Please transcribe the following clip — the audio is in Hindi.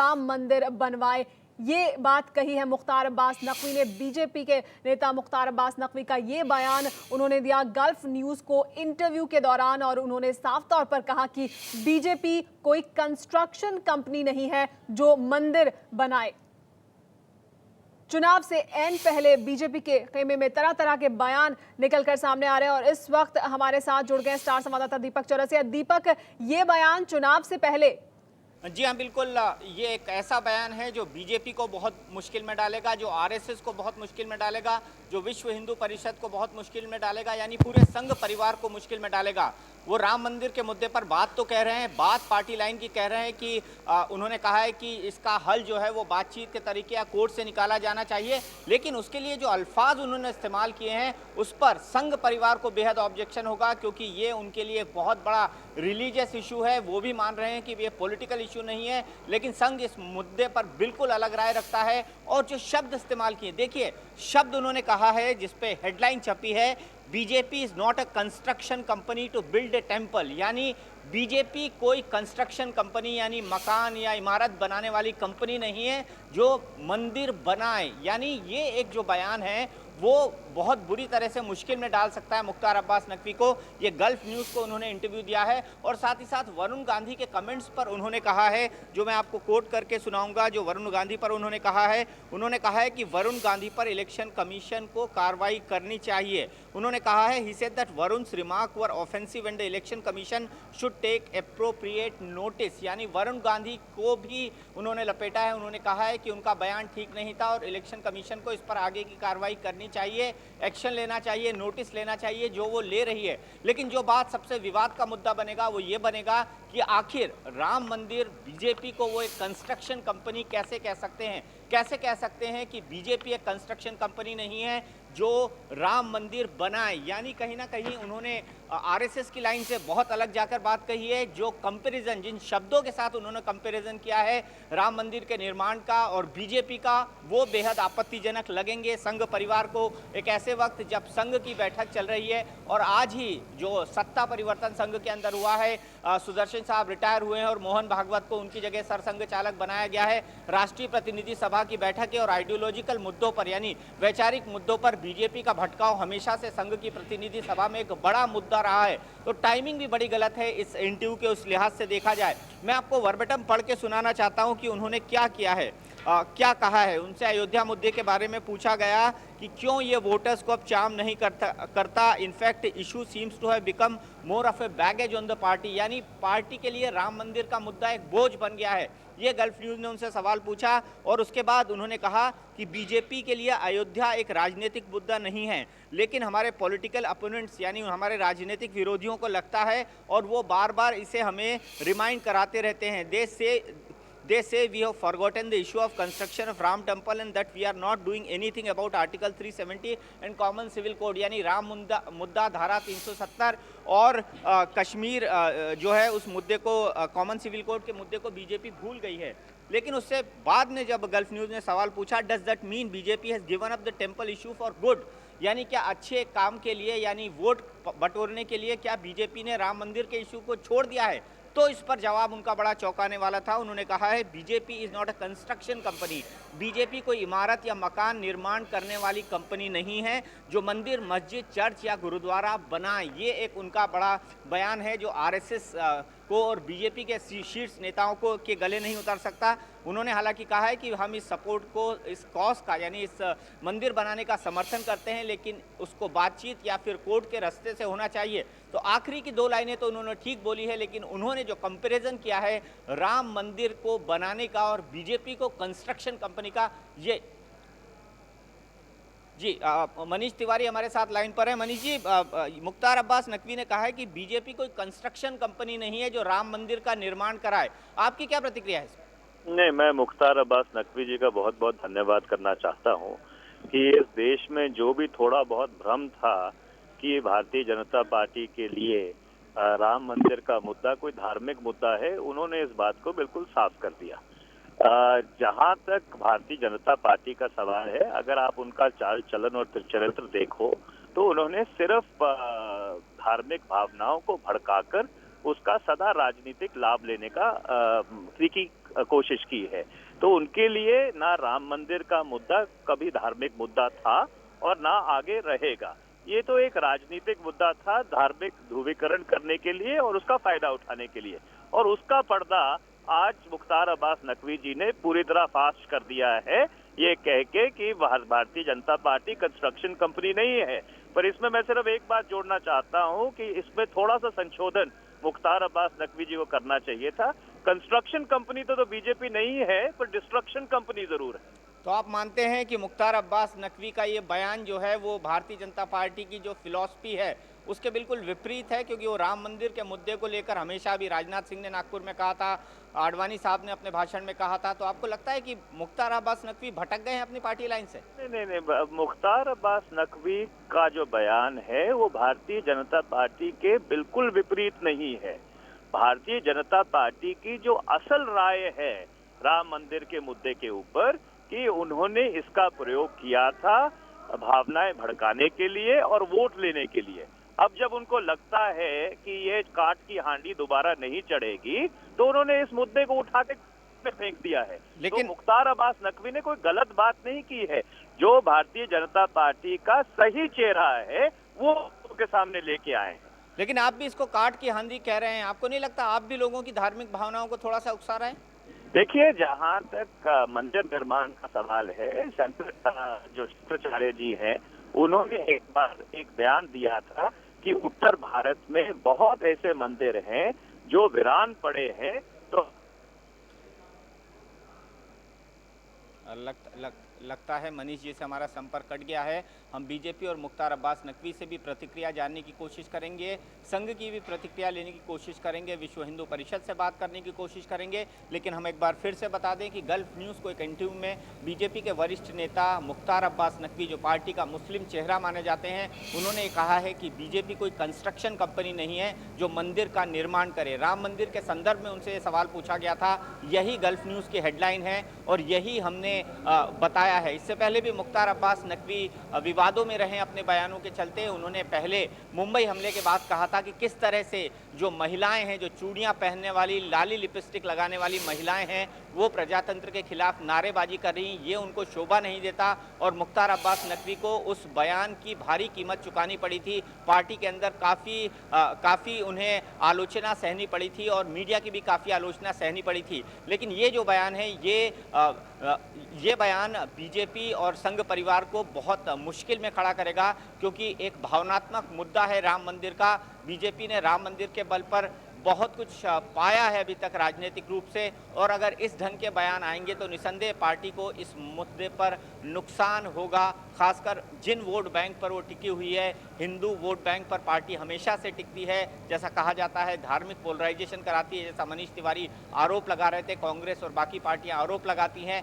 राम मंदिर बनवाए। ये बात कही है मुख्तार अब्बास नकवी ने। बीजेपी के नेता मुख्तार अब्बास नकवी का ये बयान उन्होंने दिया गल्फ न्यूज़ को इंटरव्यू के दौरान, और उन्होंने साफ तौर पर कहा कि बीजेपी कोई कंस्ट्रक्शन कंपनी नहीं है जो मंदिर बनाए। चुनाव से ऐन पहले बीजेपी के खेमे में तरह तरह के बयान निकलकर सामने आ रहे हैं, और इस वक्त हमारे साथ जुड़ गए स्टार संवाददाता दीपक चौरसिया। दीपक, ये बयान चुनाव से पहले। जी हाँ, बिल्कुल। ये एक ऐसा बयान है जो बीजेपी को बहुत मुश्किल में डालेगा, जो आरएसएस को बहुत मुश्किल में डालेगा, जो विश्व हिंदू परिषद को बहुत मुश्किल में डालेगा, यानी पूरे संघ परिवार को मुश्किल में डालेगा। वो राम मंदिर के मुद्दे पर बात तो कह रहे हैं, बात पार्टी लाइन की कह रहे हैं कि उन्होंने कहा है कि इसका हल जो है वो बातचीत के तरीके या कोर्ट से निकाला जाना चाहिए, लेकिन उसके लिए जो अल्फाज उन्होंने इस्तेमाल किए हैं उस पर संघ परिवार को बेहद ऑब्जेक्शन होगा, क्योंकि ये उनके लिए एक बहुत बड़ा रिलीजियस इशू है। वो भी मान रहे हैं कि ये पॉलिटिकल इशू नहीं है, लेकिन संघ इस मुद्दे पर बिल्कुल अलग राय रखता है। और जो शब्द इस्तेमाल किए, देखिए शब्द उन्होंने कहा है जिसपे हेडलाइन छपी है, BJP is not a construction company to build a temple, यानी बीजेपी कोई कंस्ट्रक्शन कंपनी यानी मकान या इमारत बनाने वाली कंपनी नहीं है जो मंदिर बनाए। यानी ये एक जो बयान है वो बहुत बुरी तरह से मुश्किल में डाल सकता है मुख्तार अब्बास नकवी को। ये गल्फ न्यूज़ को उन्होंने इंटरव्यू दिया है, और साथ ही साथ वरुण गांधी के कमेंट्स पर उन्होंने कहा है, जो मैं आपको कोट करके सुनाऊंगा, जो वरुण गांधी पर उन्होंने कहा है कि वरुण गांधी पर इलेक्शन कमीशन को कार्रवाई करनी चाहिए। उन्होंने कहा है, he said that Varun's remark were offensive and the election commission should take appropriate notice, यानी वरुण गांधी को भी उन्होंने लपेटा है। उन्होंने कहा है कि उनका बयान ठीक नहीं था और इलेक्शन कमीशन को इस पर आगे की कार्रवाई करनी चाहिए, एक्शन लेना चाहिए, नोटिस लेना चाहिए, जो वो ले रही है। लेकिन जो बात सबसे विवाद का मुद्दा बनेगा वो ये बनेगा कि आखिर राम मंदिर, बीजेपी को वो एक कंस्ट्रक्शन कंपनी कैसे कह सकते हैं? कैसे कह सकते हैं कि बीजेपी एक कंस्ट्रक्शन कंपनी नहीं है जो राम मंदिर बनाए? यानी कहीं ना कहीं उन्होंने आरएसएस की लाइन से बहुत अलग जाकर बात कही है। जो कंपैरिजन, जिन शब्दों के साथ उन्होंने कंपैरिजन किया है राम मंदिर के निर्माण का और बीजेपी का, वो बेहद आपत्तिजनक लगेंगे संघ परिवार को, एक ऐसे वक्त जब संघ की बैठक चल रही है। और आज ही जो सत्ता परिवर्तन संघ के अंदर हुआ है, सुदर्शन साहब रिटायर हुए हैं और मोहन भागवत को उनकी जगह सरसंघ चालक बनाया गया है। राष्ट्रीय प्रतिनिधि सभा की बैठक है और आइडियोलॉजिकल मुद्दों पर यानी वैचारिक मुद्दों पर बीजेपी का भटकाव हमेशा से संघ की प्रतिनिधि सभा में एक बड़ा मुद्दा रहा है। तो टाइमिंग भी बड़ी गलत है इस इंटरव्यू के उस लिहाज से देखा जाए। मैं आपको वर्बेटम पढ़ के सुनाना चाहता हूं कि उन्होंने क्या किया है, क्या कहा है। उनसे अयोध्या मुद्दे के बारे में पूछा गया कि क्यों ये वोटर्स को अब चार्म नहीं करता। In fact issue seems to have become more of a baggage on the party, यानी पार्टी के लिए राम मंदिर का मुद्दा एक बोझ बन गया है। ये गल्फ न्यूज़ ने उनसे सवाल पूछा, और उसके बाद उन्होंने कहा कि बीजेपी के लिए अयोध्या एक राजनीतिक मुद्दा नहीं है, लेकिन हमारे पॉलिटिकल अपोनेंट्स यानी हमारे राजनीतिक विरोधियों को लगता है, और वो बार बार इसे हमें रिमाइंड कराते रहते हैं। They say we have forgotten the issue of construction of Ram temple and that we are not doing anything about Article 370 and Common Civil Code, यानी राम मुद्दा धारा 370 और कश्मीर जो है उस मुद्दे को, कॉमन सिविल कोड के मुद्दे को बीजेपी भूल गई है। लेकिन उससे बाद में जब गल्फ न्यूज़ ने सवाल पूछा, does that mean BJP has given up the temple issue for good, यानी क्या अच्छे काम के लिए यानी वोट बटोरने के लिए क्या बीजेपी ने राम मंदिर के इशू को छोड़ दिया है? तो इस पर जवाब उनका बड़ा चौंकाने वाला था। उन्होंने कहा है, BJP is not a construction company, BJP कोई इमारत या मकान निर्माण करने वाली कंपनी नहीं है जो मंदिर, मस्जिद, चर्च या गुरुद्वारा बनाए। ये एक उनका बड़ा बयान है जो आरएसएस को और बीजेपी के शीर्ष नेताओं को के गले नहीं उतर सकता। उन्होंने हालांकि कहा है कि हम इस सपोर्ट को, इस कॉज का यानी इस मंदिर बनाने का समर्थन करते हैं, लेकिन उसको बातचीत या फिर कोर्ट के रास्ते से होना चाहिए। तो आखिरी की दो लाइनें तो उन्होंने ठीक बोली है, लेकिन उन्होंने जो कंपैरिजन किया है राम मंदिर को बनाने का और बीजेपी को कंस्ट्रक्शन कंपनी का, ये जी मनीष तिवारी हमारे साथ लाइन पर है। मनीष जी, मुख्तार अब्बास नकवी ने कहा है कि बीजेपी कोई कंस्ट्रक्शन कंपनी नहीं है जो राम मंदिर का निर्माण कराए। आपकी क्या प्रतिक्रिया है? नहीं, मैं मुख्तार अब्बास नकवी जी का बहुत बहुत धन्यवाद करना चाहता हूं कि इस देश में जो भी थोड़ा बहुत भ्रम था कि भारतीय जनता पार्टी के लिए राम मंदिर का मुद्दा कोई धार्मिक मुद्दा है, उन्होंने इस बात को बिल्कुल साफ कर दिया। जहां तक भारतीय जनता पार्टी का सवाल है, अगर आप उनका चाल चलन और चरित्र देखो तो उन्होंने सिर्फ धार्मिक भावनाओं को भड़काकर उसका सदा राजनीतिक लाभ लेने की कोशिश की है। तो उनके लिए ना राम मंदिर का मुद्दा कभी धार्मिक मुद्दा था और ना आगे रहेगा। ये तो एक राजनीतिक मुद्दा था धार्मिक ध्रुवीकरण करने के लिए और उसका फायदा उठाने के लिए, और उसका पर्दा आज मुख्तार अब्बास नकवी जी ने पूरी तरह फाश कर दिया है, ये कह के कि Bharatiya Janata party construction company नहीं है। पर इसमें मैं सिर्फ एक बात जोड़ना चाहता हूं कि इसमें थोड़ा सा संशोधन मुख्तार अब्बास नकवी जी को करना चाहिए था। कंस्ट्रक्शन कंपनी तो बीजेपी नहीं है, पर डिस्ट्रक्शन कंपनी जरूर है। तो आप मानते हैं कि मुख्तार अब्बास नकवी का ये बयान जो है वो भारतीय जनता पार्टी की जो फिलॉसफी है उसके बिल्कुल विपरीत है, क्योंकि वो राम मंदिर के मुद्दे को लेकर हमेशा भी राजनाथ सिंह ने नागपुर में कहा था, आडवाणी साहब ने अपने भाषण में कहा था। तो आपको लगता है कि मुख्तार अब्बास नकवी भटक गए हैं अपनी पार्टी लाइन से? नहीं, मुख्तार अब्बास नकवी का जो बयान है वो भारतीय जनता पार्टी के बिल्कुल विपरीत नहीं है। भारतीय जनता पार्टी की जो असल राय है राम मंदिर के मुद्दे के ऊपर कि उन्होंने इसका प्रयोग किया था भावनाएं भड़काने के लिए और वोट लेने के लिए। अब जब उनको लगता है कि ये काट की हांडी दोबारा नहीं चढ़ेगी तो उन्होंने इस मुद्दे को उठा के फेंक दिया है। लेकिन तो मुख्तार अब्बास नकवी ने कोई गलत बात नहीं की है। जो भारतीय जनता पार्टी का सही चेहरा है वो के सामने लेके आए हैं। लेकिन आप भी इसको काट की हांडी कह रहे हैं, आपको नहीं लगता आप भी लोगों की धार्मिक भावनाओं को थोड़ा सा उकसा रहे हैं? देखिए, जहां तक मंदिर निर्माण का सवाल है, जो शंकराचार्य जी हैं उन्होंने एक बार एक बयान दिया था कि उत्तर भारत में बहुत ऐसे मंदिर हैं जो वीरान पड़े हैं। तो लगता है मनीष जी से हमारा संपर्क कट गया है। हम बीजेपी और मुख्तार अब्बास नकवी से भी प्रतिक्रिया जानने की कोशिश करेंगे, संघ की भी प्रतिक्रिया लेने की कोशिश करेंगे, विश्व हिंदू परिषद से बात करने की कोशिश करेंगे। लेकिन हम एक बार फिर से बता दें कि गल्फ न्यूज़ को एक इंटरव्यू में बीजेपी के वरिष्ठ नेता मुख्तार अब्बास नकवी, जो पार्टी का मुस्लिम चेहरा माने जाते हैं, उन्होंने कहा है कि बीजेपी कोई कंस्ट्रक्शन कंपनी नहीं है जो मंदिर का निर्माण करे। राम मंदिर के संदर्भ में उनसे ये सवाल पूछा गया था, यही गल्फ न्यूज़ की हेडलाइन है और यही हमने बताया है। इससे पहले भी मुख्तार अब्बास नकवी विवादों में रहे अपने बयानों के चलते। उन्होंने पहले मुंबई हमले के बाद कहा था कि किस तरह से जो महिलाएं हैं, जो चूड़ियां पहनने वाली, लाली लिपस्टिक लगाने वाली महिलाएं हैं, वो प्रजातंत्र के खिलाफ नारेबाजी कर रही, ये उनको शोभा नहीं देता। और मुख्तार अब्बास नकवी को उस बयान की भारी कीमत चुकानी पड़ी थी। पार्टी के अंदर काफ़ी उन्हें आलोचना सहनी पड़ी थी और मीडिया की भी काफ़ी आलोचना सहनी पड़ी थी। लेकिन ये जो बयान है, ये बयान बीजेपी और संघ परिवार को बहुत मुश्किल में खड़ा करेगा, क्योंकि एक भावनात्मक मुद्दा है राम मंदिर का। बीजेपी ने राम मंदिर के बल पर बहुत कुछ पाया है अभी तक राजनीतिक रूप से, और अगर इस ढंग के बयान आएंगे तो निसंदेह पार्टी को इस मुद्दे पर नुकसान होगा। खासकर जिन वोट बैंक पर वो टिकी हुई है, हिंदू वोट बैंक पर पार्टी हमेशा से टिकती है। जैसा कहा जाता है धार्मिक पोलराइजेशन कराती है, जैसा मनीष तिवारी आरोप लगा रहे थे, कांग्रेस और बाकी पार्टियां आरोप लगाती हैं।